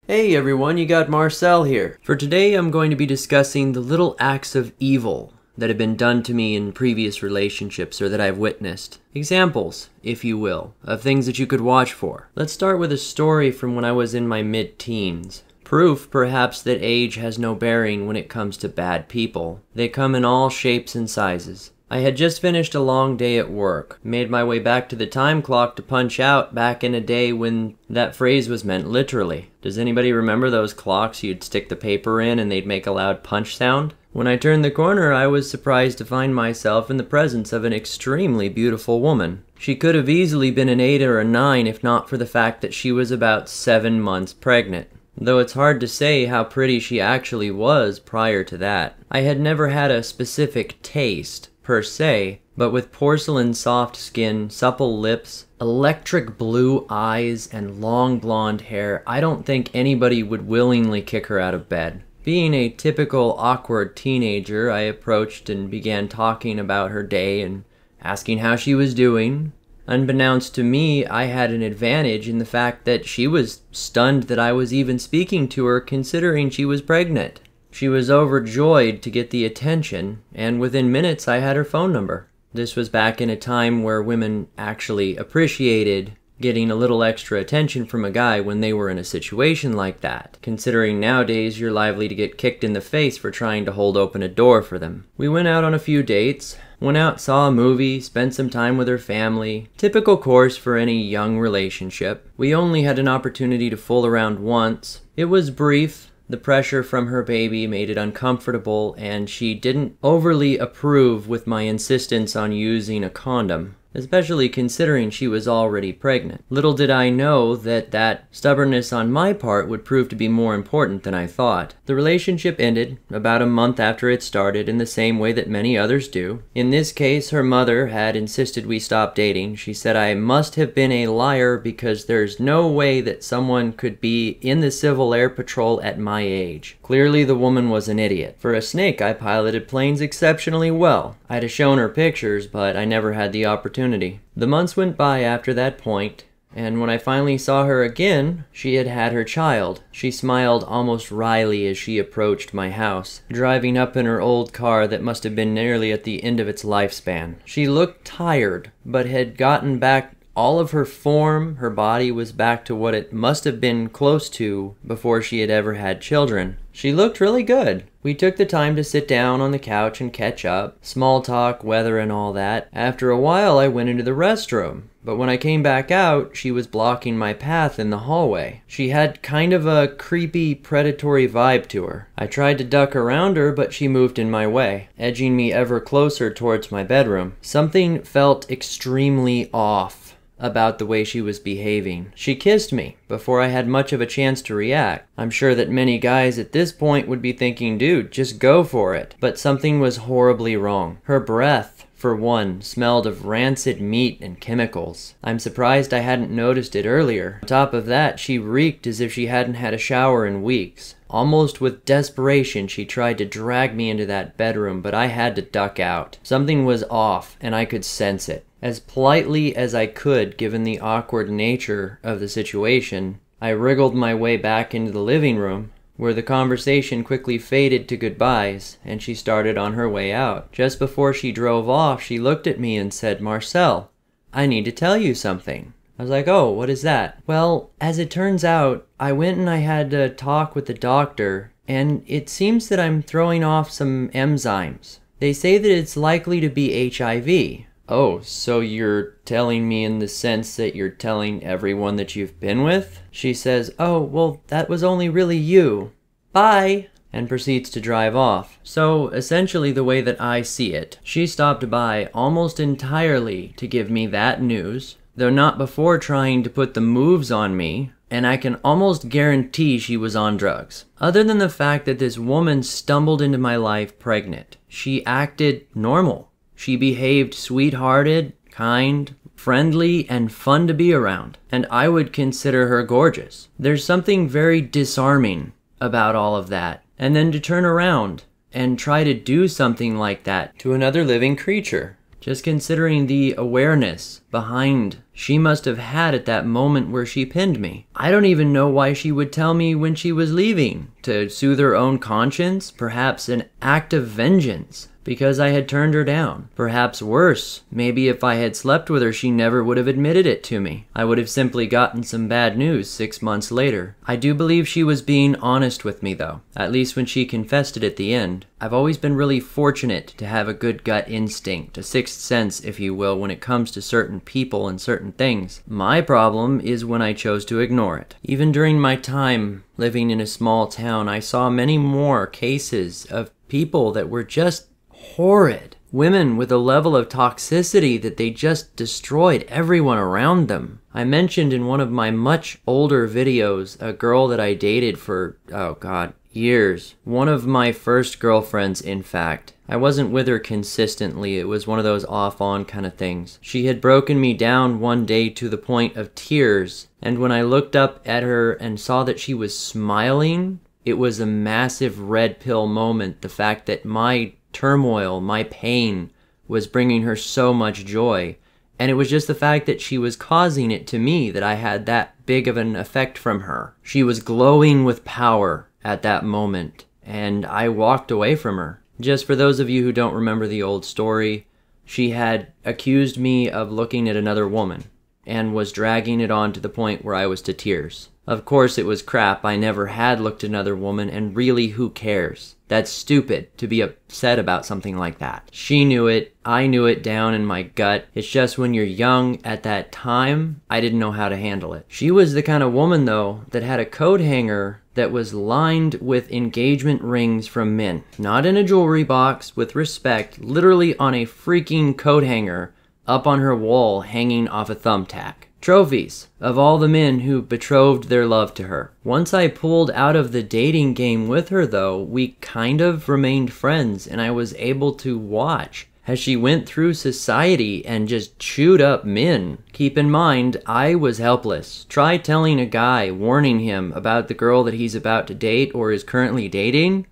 Hey everyone, you got Marcel here. For today I'm going to be discussing the little acts of evil that have been done to me in previous relationships or that I've witnessed. Examples, if you will, of things that you could watch for. Let's start with a story from when I was in my mid-teens. Proof, perhaps, that age has no bearing when it comes to bad people. They come in all shapes and sizes. I had just finished a long day at work, made my way back to the time clock to punch out back in a day when that phrase was meant literally. Does anybody remember those clocks you'd stick the paper in and they'd make a loud punch sound? When I turned the corner, I was surprised to find myself in the presence of an extremely beautiful woman. She could have easily been an 8 or a 9 if not for the fact that she was about 7 months pregnant. Though it's hard to say how pretty she actually was prior to that. I had never had a specific taste, per se, but with porcelain soft skin, supple lips, electric blue eyes, and long blonde hair, I don't think anybody would willingly kick her out of bed. Being a typical awkward teenager, I approached and began talking about her day and asking how she was doing. Unbeknownst to me, I had an advantage in the fact that she was stunned that I was even speaking to her considering she was pregnant. She was overjoyed to get the attention, and within minutes I had her phone number. This was back in a time where women actually appreciated getting a little extra attention from a guy when they were in a situation like that, considering nowadays you're liable to get kicked in the face for trying to hold open a door for them. We went out on a few dates, went out, saw a movie, spent some time with her family. Typical course for any young relationship. We only had an opportunity to fool around once. It was brief. The pressure from her baby made it uncomfortable, and she didn't overly approve with my insistence on using a condom, especially considering she was already pregnant. Little did I know that stubbornness on my part would prove to be more important than I thought. The relationship ended about a month after it started in the same way that many others do. In this case, her mother had insisted we stop dating. She said I must have been a liar because there's no way that someone could be in the Civil Air Patrol at my age. Clearly the woman was an idiot. For a snake, I piloted planes exceptionally well. I'd have shown her pictures, but I never had the opportunity. The months went by after that point, and when I finally saw her again, she had had her child. She smiled almost wryly as she approached my house, driving up in her old car that must have been nearly at the end of its lifespan. She looked tired, but had gotten back all of her form. Her body was back to what it must have been close to before she had ever had children. She looked really good. We took the time to sit down on the couch and catch up, small talk, weather and all that. After a while I went into the restroom, but when I came back out, she was blocking my path in the hallway. She had kind of a creepy, predatory vibe to her. I tried to duck around her, but she moved in my way, edging me ever closer towards my bedroom. Something felt extremely off about the way she was behaving. She kissed me before I had much of a chance to react. I'm sure that many guys at this point would be thinking, dude, just go for it. But something was horribly wrong. Her breath, for one, smelled of rancid meat and chemicals. I'm surprised I hadn't noticed it earlier. On top of that, she reeked as if she hadn't had a shower in weeks. Almost with desperation, she tried to drag me into that bedroom, but I had to duck out. Something was off, and I could sense it. As politely as I could, given the awkward nature of the situation, I wriggled my way back into the living room, where the conversation quickly faded to goodbyes, and she started on her way out. Just before she drove off, she looked at me and said, "Marcel, I need to tell you something." I was like, "Oh, what is that?" "Well, as it turns out, I went and I had a talk with the doctor, and it seems that I'm throwing off some enzymes. They say that it's likely to be HIV. "Oh, so you're telling me in the sense that you're telling everyone that you've been with?" She says, "Oh, well, that was only really you. Bye," and proceeds to drive off. So, essentially the way that I see it, she stopped by almost entirely to give me that news, though not before trying to put the moves on me, and I can almost guarantee she was on drugs. Other than the fact that this woman stumbled into my life pregnant, she acted normal. She behaved sweethearted, kind, friendly, and fun to be around, and I would consider her gorgeous. There's something very disarming about all of that. And then to turn around and try to do something like that to another living creature. Just considering the awareness behind she must have had at that moment where she pinned me. I don't even know why she would tell me when she was leaving. To soothe her own conscience? Perhaps an act of vengeance because I had turned her down. Perhaps worse, maybe if I had slept with her, she never would have admitted it to me. I would have simply gotten some bad news 6 months later. I do believe she was being honest with me though, at least when she confessed it at the end. I've always been really fortunate to have a good gut instinct, a sixth sense, if you will, when it comes to certain people and certain things. My problem is when I chose to ignore it. Even during my time living in a small town, I saw many more cases of people that were just horrid. Women with a level of toxicity that they just destroyed everyone around them. I mentioned in one of my much older videos a girl that I dated for, oh god, years. One of my first girlfriends, in fact. I wasn't with her consistently. It was one of those off-on kind of things. She had broken me down one day to the point of tears, and when I looked up at her and saw that she was smiling, it was a massive red pill moment. The fact that my turmoil, my pain, was bringing her so much joy. And it was just the fact that she was causing it to me that I had that big of an effect from her. She was glowing with power at that moment, and I walked away from her. Just for those of you who don't remember the old story, she had accused me of looking at another woman and was dragging it on to the point where I was to tears. Of course it was crap. I never had looked at another woman, and really, who cares? That's stupid to be upset about something like that. She knew it. I knew it down in my gut. It's just when you're young at that time, I didn't know how to handle it. She was the kind of woman, though, that had a coat hanger that was lined with engagement rings from men. Not in a jewelry box, with respect, literally on a freaking coat hanger up on her wall hanging off a thumbtack. Trophies of all the men who betrothed their love to her. Once I pulled out of the dating game with her though, we kind of remained friends, and I was able to watch as she went through society and just chewed up men. Keep in mind, I was helpless. Try telling a guy, warning him about the girl that he's about to date or is currently dating.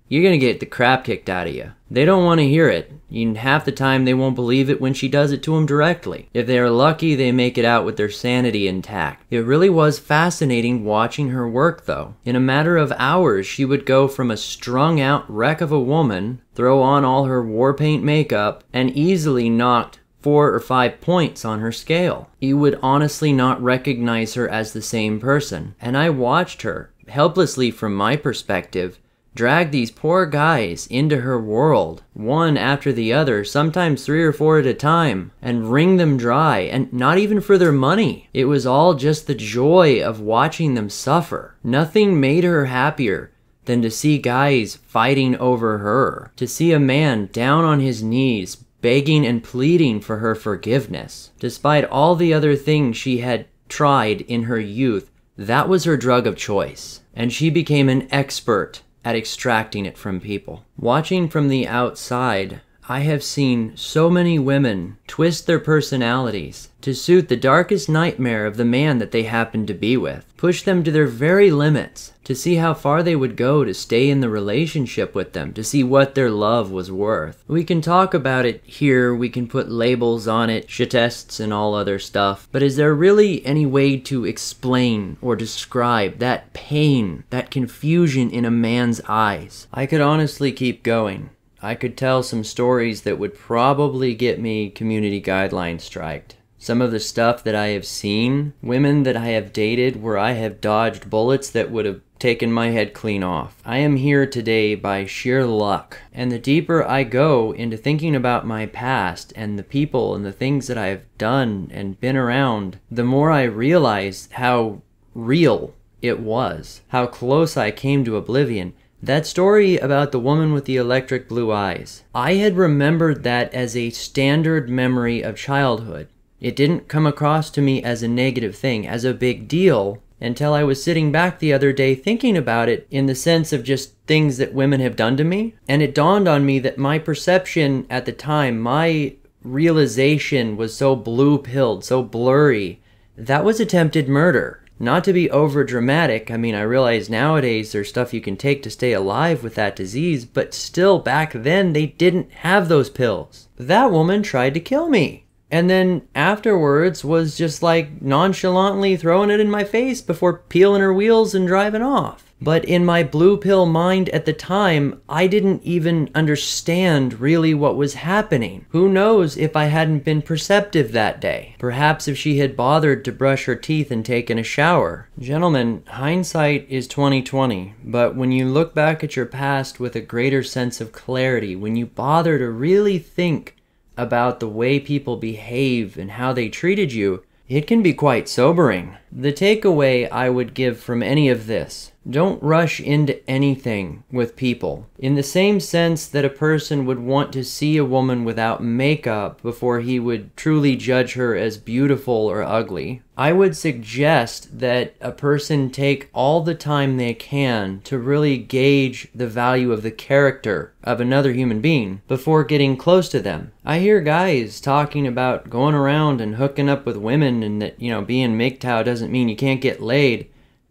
You're gonna get the crap kicked out of you. They don't want to hear it. And half the time they won't believe it when she does it to them directly. If they're lucky, they make it out with their sanity intact. It really was fascinating watching her work though. In a matter of hours, she would go from a strung out wreck of a woman, throw on all her war paint makeup, and easily knocked 4 or 5 points on her scale. You would honestly not recognize her as the same person. And I watched her, helplessly from my perspective, drag these poor guys into her world, one after the other, sometimes 3 or 4 at a time, and wring them dry, and not even for their money. It was all just the joy of watching them suffer. Nothing made her happier than to see guys fighting over her, to see a man down on his knees, begging and pleading for her forgiveness. Despite all the other things she had tried in her youth, that was her drug of choice, and she became an expert at extracting it from people. Watching from the outside, I have seen so many women twist their personalities to suit the darkest nightmare of the man that they happen to be with, push them to their very limits, to see how far they would go to stay in the relationship with them, to see what their love was worth. We can talk about it here, we can put labels on it, shitests and all other stuff, but is there really any way to explain or describe that pain, that confusion in a man's eyes? I could honestly keep going. I could tell some stories that would probably get me community guidelines striked. Some of the stuff that I have seen, women that I have dated where I have dodged bullets that would have taken my head clean off. I am here today by sheer luck, and the deeper I go into thinking about my past and the people and the things that I have done and been around, the more I realize how real it was, how close I came to oblivion. That story about the woman with the electric blue eyes, I had remembered that as a standard memory of childhood. It didn't come across to me as a negative thing, as a big deal, until I was sitting back the other day thinking about it in the sense of just things that women have done to me. And it dawned on me that my perception at the time, my realization was so blue-pilled, so blurry. That was attempted murder. Not to be over dramatic, I mean, I realize nowadays there's stuff you can take to stay alive with that disease, but still back then they didn't have those pills. That woman tried to kill me. and then afterwards was just like nonchalantly throwing it in my face before peeling her wheels and driving off. But in my blue pill mind at the time, I didn't even understand really what was happening. Who knows if I hadn't been perceptive that day? Perhaps if she had bothered to brush her teeth and taken a shower. Gentlemen, hindsight is 20/20, but when you look back at your past with a greater sense of clarity, when you bother to really think about the way people behave and how they treated you, it can be quite sobering. The takeaway I would give from any of this: don't rush into anything with people. In the same sense that a person would want to see a woman without makeup before he would truly judge her as beautiful or ugly, I would suggest that a person take all the time they can to really gauge the value of the character of another human being before getting close to them. I hear guys talking about going around and hooking up with women and that, being MGTOW doesn't mean you can't get laid.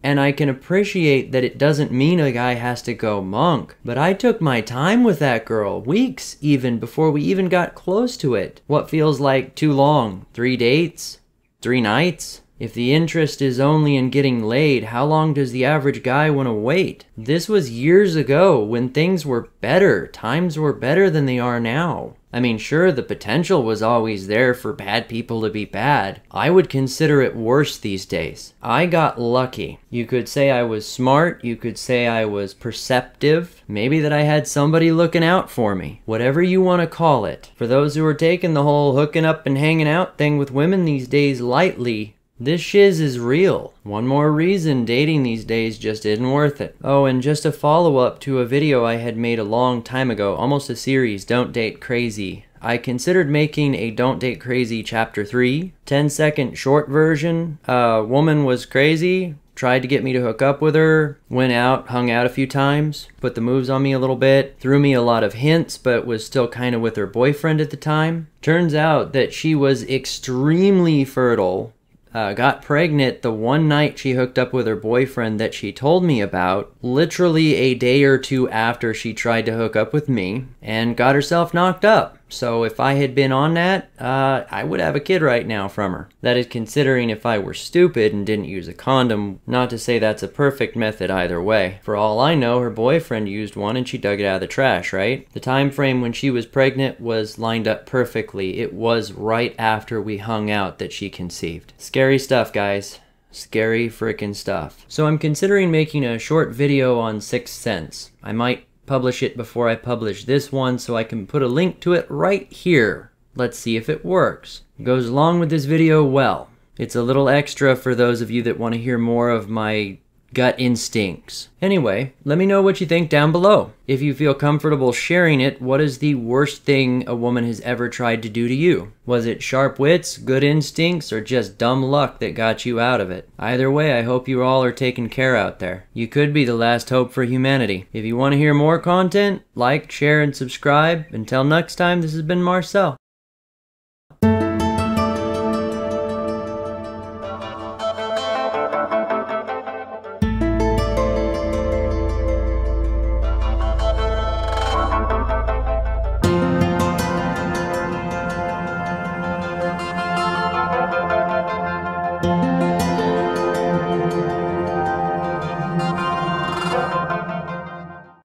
And I can appreciate that it doesn't mean a guy has to go monk. But I took my time with that girl, weeks even, before we even got close to it. What feels like too long? 3 dates? 3 nights? If the interest is only in getting laid, how long does the average guy want to wait? This was years ago when things were better. Times were better than they are now. I mean, sure, the potential was always there for bad people to be bad. I would consider it worse these days. I got lucky. You could say I was smart. You could say I was perceptive. Maybe that I had somebody looking out for me. Whatever you want to call it. For those who are taking the whole hooking up and hanging out thing with women these days lightly, this shiz is real. One more reason dating these days just isn't worth it. Oh, and just a follow-up to a video I had made a long time ago, almost a series, Don't Date Crazy. I considered making a Don't Date Crazy Chapter 3, 10-second short version. A woman was crazy, tried to get me to hook up with her, went out, hung out a few times, put the moves on me a little bit, threw me a lot of hints, but was still kind of with her boyfriend at the time. Turns out that she was extremely fertile, got pregnant the one night she hooked up with her boyfriend that she told me about, literally a day or two after she tried to hook up with me, and got herself knocked up. So if I had been on that, I would have a kid right now from her. That is considering if I were stupid and didn't use a condom. Not to say that's a perfect method either way. For all I know, her boyfriend used one and she dug it out of the trash, right? The time frame when she was pregnant was lined up perfectly. It was right after we hung out that she conceived. Scary stuff, guys. Scary frickin' stuff. So I'm considering making a short video on Sixth Sense. I might publish it before I publish this one so I can put a link to it right here. Let's see if it works. It goes along with this video well. It's a little extra for those of you that want to hear more of my gut instincts. Anyway, let me know what you think down below. If you feel comfortable sharing it, what is the worst thing a woman has ever tried to do to you? Was it sharp wits, good instincts, or just dumb luck that got you out of it? Either way, I hope you all are taken care out there. You could be the last hope for humanity. If you want to hear more content, like, share, and subscribe. Until next time, this has been Marcel.